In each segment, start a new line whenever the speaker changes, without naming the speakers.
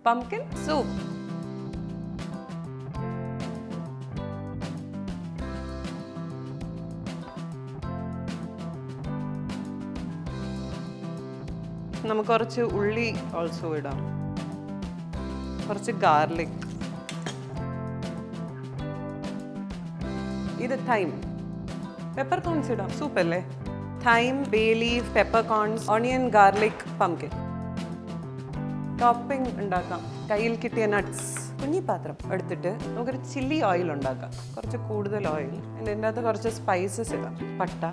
pumpkin soup. നമുക്ക് കുറച്ച് ഉള്ളി ഓൾസോ ഇടാം, കുറച്ച് ഗാർലിക്, ഇത് തൈം, പെപ്പർ കോൺസ് ഇടാം, സൂപ്പ് അല്ലേ. Thyme, bay leaf, pepper corns, onion, garlic, pumpkin. Topping ഉണ്ടാക്കാം. കയ്യിൽ കിട്ടിയ നട്ട്സ്, കുഞ്ഞി പാത്രം എടുത്തിട്ട് നമുക്കൊരു ചില്ലി ഓയിൽ ഉണ്ടാക്കാം. കുറച്ച് കൂടുതൽ ഓയിൽ, ഇതിൻ്റെ അകത്ത് കുറച്ച് സ്പൈസസ് ഇടാം. പട്ട,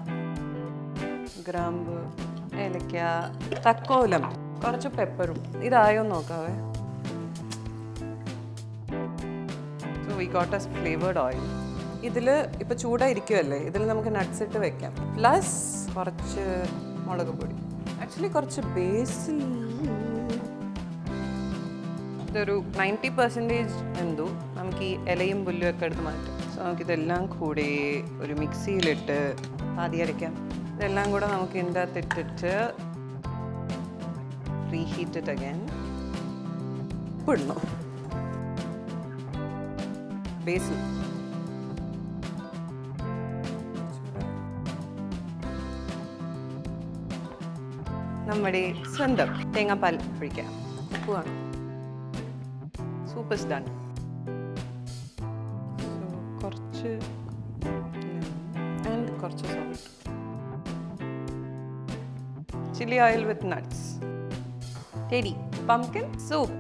ഗ്രാമ്പ്, ഏലക്ക, തക്കോലം, കുറച്ച് പെപ്പറും. ഇതായോ നോക്കാവേ. So we got a flavoured oil. ഇതിൽ ഇപ്പോൾ ചൂടായിരിക്കുമല്ലേ, ഇതിൽ നമുക്ക് നട്ട്സ് ഇട്ട് വെക്കാം. പ്ലസ് കുറച്ച് മുളക് പൊടി, ആക്ച്വലി കുറച്ച് ബേസിൽ. ഇതൊരു 90% എന്തോ നമുക്ക് ഈ ഇലയും പുല്ലും ഒക്കെ എടുത്ത് മാറ്റും. സോ നമുക്കിതെല്ലാം കൂടി ഒരു മിക്സിയിലിട്ട് ആദ്യം അരയ്ക്കാം. ഇതെല്ലാം കൂടെ നമുക്ക് ഇതിൻ്റെ അകത്ത് ഇട്ടിട്ട് റീഹീറ്റ് ഇറ്റ് അഗൈൻ. ഉപ്പിടണോ? ബേസിൽ, നമ്മുടെ സ്വന്തം തേങ്ങാപ്പാൽ ഒഴിക്കാം. ഉപ്പ് വേണം. Soup is done. കുറച്ച് ആൻഡ് കുറച്ച് salt. Chili oil with nuts. Ready. Pumpkin soup.